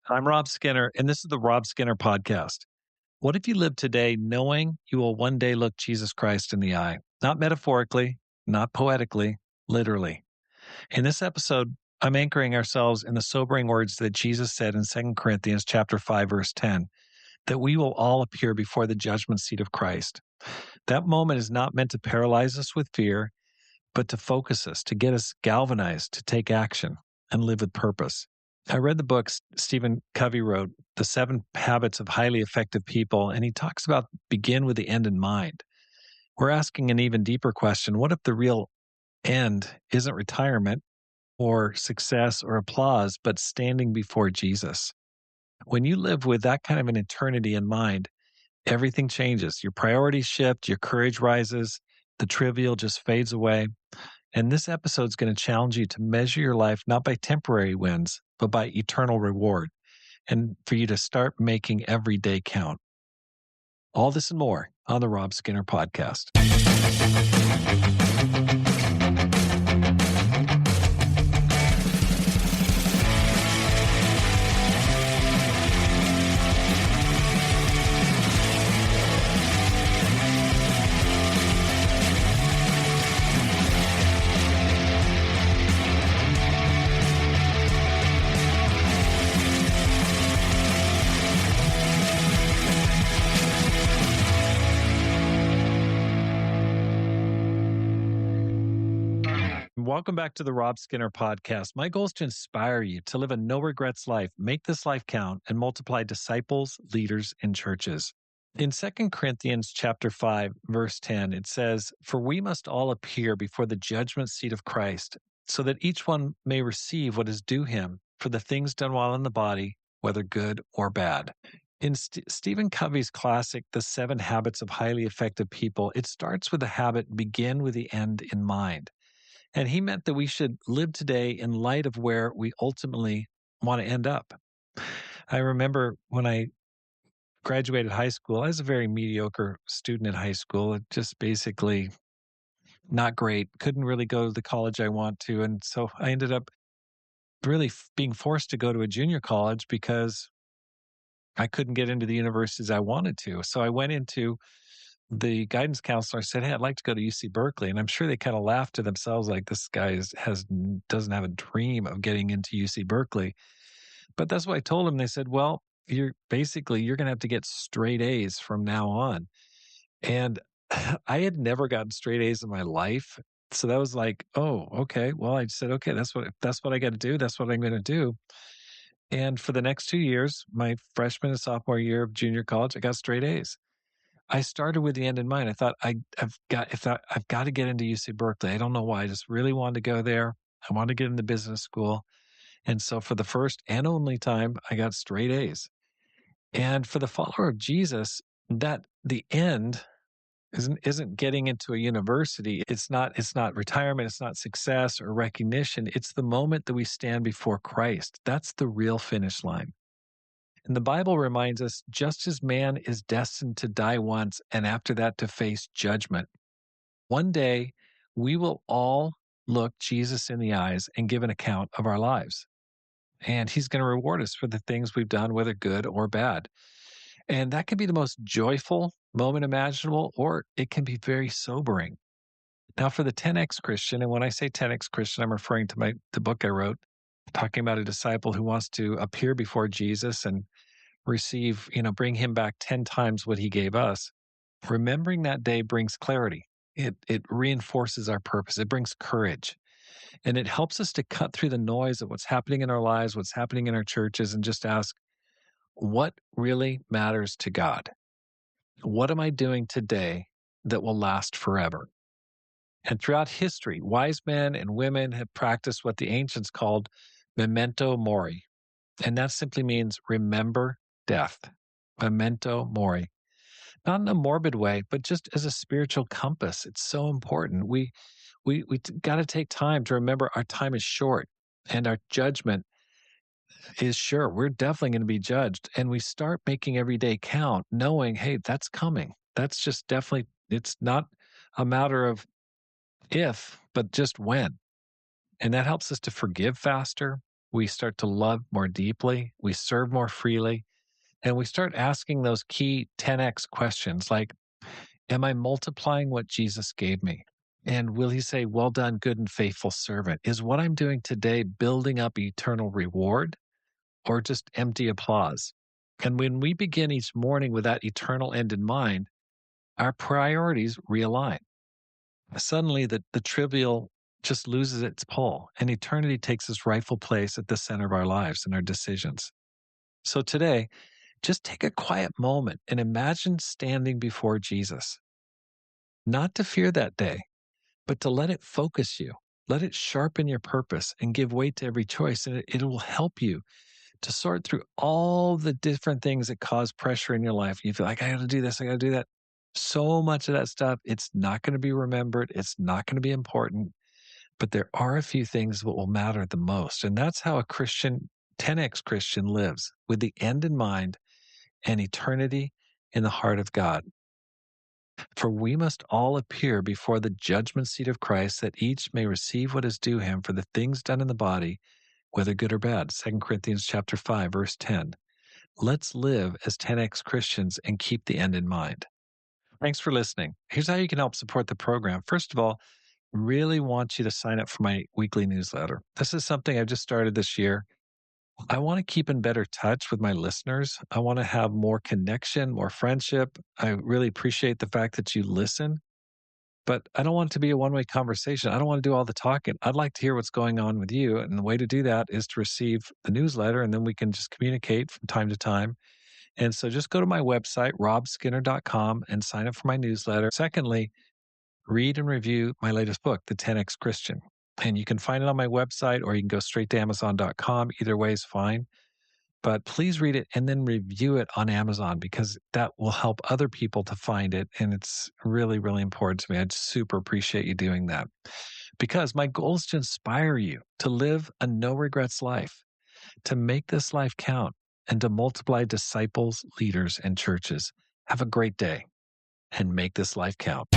I'm Rob Skinner, and this is the Rob Skinner Podcast. What if you live today knowing you will one day look Jesus Christ in the eye? Not metaphorically, not poetically, literally. In this episode, I'm anchoring ourselves in the sobering words that Jesus said in 2 Corinthians chapter 5, verse 10, that we will all appear before the judgment seat of Christ. That moment is not meant to paralyze us with fear, but to focus us, to get us galvanized, to take action and live with purpose. I read the book Stephen Covey wrote, The 7 Habits of Highly Effective People, and he talks about begin with the end in mind. We're asking an even deeper question. What if the real end isn't retirement or success or applause, but standing before Jesus? When you live with that kind of an eternity in mind, everything changes. Your priorities shift, your courage rises, the trivial just fades away. And this episode is going to challenge you to measure your life not by temporary wins, but by eternal reward, and for you to start making every day count. All this and more on the Rob Skinner Podcast. Welcome back to the Rob Skinner Podcast. My goal is to inspire you to live a no regrets life, make this life count, and multiply disciples, leaders, and churches. In 2 Corinthians chapter 5, verse 10, it says, "For we must all appear before the judgment seat of Christ, so that each one may receive what is due him for the things done while in the body, whether good or bad." In Stephen Covey's classic, The 7 Habits of Highly Effective People, it starts with the habit, begin with the end in mind. And he meant that we should live today in light of where we ultimately want to end up. I remember when I graduated high school, I was a very mediocre student in high school, just basically not great, couldn't really go to the college I want to. And so I ended up really being forced to go to a junior college because I couldn't get into the universities I wanted to. So I went into the guidance counselor. Said, "Hey, I'd like to go to UC Berkeley." And I'm sure they kind of laughed to themselves like, this guy doesn't have a dream of getting into UC Berkeley. But that's what I told them. They said, "Well, you're going to have to get straight A's from now on." And I had never gotten straight A's in my life. So that was like, oh, okay. Well, I said, okay, if that's what I got to do. That's what I'm going to do. And for the next 2 years, my freshman and sophomore year of junior college, I got straight A's. I started with the end in mind. I thought I've got to get into UC Berkeley. I don't know why. I just really wanted to go there. I wanted to get into business school. And so for the first and only time, I got straight A's. And for the follower of Jesus, that the end isn't getting into a university. It's not retirement. It's not success or recognition. It's the moment that we stand before Christ. That's the real finish line. And the Bible reminds us, just as man is destined to die once and after that to face judgment, one day we will all look Jesus in the eyes and give an account of our lives. And he's going to reward us for the things we've done, whether good or bad. And that can be the most joyful moment imaginable, or it can be very sobering. Now, for the 10X Christian, and when I say 10X Christian, I'm referring to the book I wrote, talking about a disciple who wants to appear before Jesus and receive, bring him back 10 times what he gave us. Remembering that day brings clarity. It reinforces our purpose. It brings courage. And it helps us to cut through the noise of what's happening in our lives, what's happening in our churches, and just ask, what really matters to God? What am I doing today that will last forever? And throughout history, wise men and women have practiced what the ancients called memento mori. And that simply means remember death. Memento mori. Not in a morbid way, but just as a spiritual compass. It's so important. We got to take time to remember our time is short and our judgment is sure. We're definitely going to be judged. And we start making every day count, knowing, hey, that's coming. That's just definitely, it's not a matter of if, but just when. And that helps us to forgive faster. we start to love more deeply, we serve more freely, and we start asking those key 10x questions like, am I multiplying what Jesus gave me? And will he say, well done, good and faithful servant? Is what I'm doing today building up eternal reward or just empty applause? And when we begin each morning with that eternal end in mind, our priorities realign. Suddenly, the trivial just loses its pull, and eternity takes its rightful place at the center of our lives and our decisions. So today, just take a quiet moment and imagine standing before Jesus, not to fear that day, but to let it focus you. Let it sharpen your purpose and give weight to every choice. And it will help you to sort through all the different things that cause pressure in your life. You feel like, I got to do this, I got to do that. So much of that stuff, it's not going to be remembered. It's not going to be important. But there are a few things that will matter the most. And that's how a Christian, 10x Christian lives, with the end in mind and eternity in the heart of God. For we must all appear before the judgment seat of Christ, that each may receive what is due him for the things done in the body, whether good or bad. 2 Corinthians chapter 5, verse 10. Let's live as 10x Christians and keep the end in mind. Thanks for listening. Here's how you can help support the program. First of all, really want you to sign up for my weekly newsletter. This is something I've just started this year. I want to keep in better touch with my listeners. I want to have more connection, more friendship. I really appreciate the fact that you listen, but I don't want it to be a one-way conversation. I don't want to do all the talking. I'd like to hear what's going on with you. And the way to do that is to receive the newsletter, and then we can just communicate from time to time. And so just go to my website, robskinner.com, and sign up for my newsletter. Secondly, read and review my latest book, The 10X Christian. And you can find it on my website, or you can go straight to Amazon.com. Either way is fine. But please read it and then review it on Amazon, because that will help other people to find it. And it's really, really important to me. I'd super appreciate you doing that, because my goal is to inspire you to live a no regrets life, to make this life count, and to multiply disciples, leaders, and churches. Have a great day and make this life count.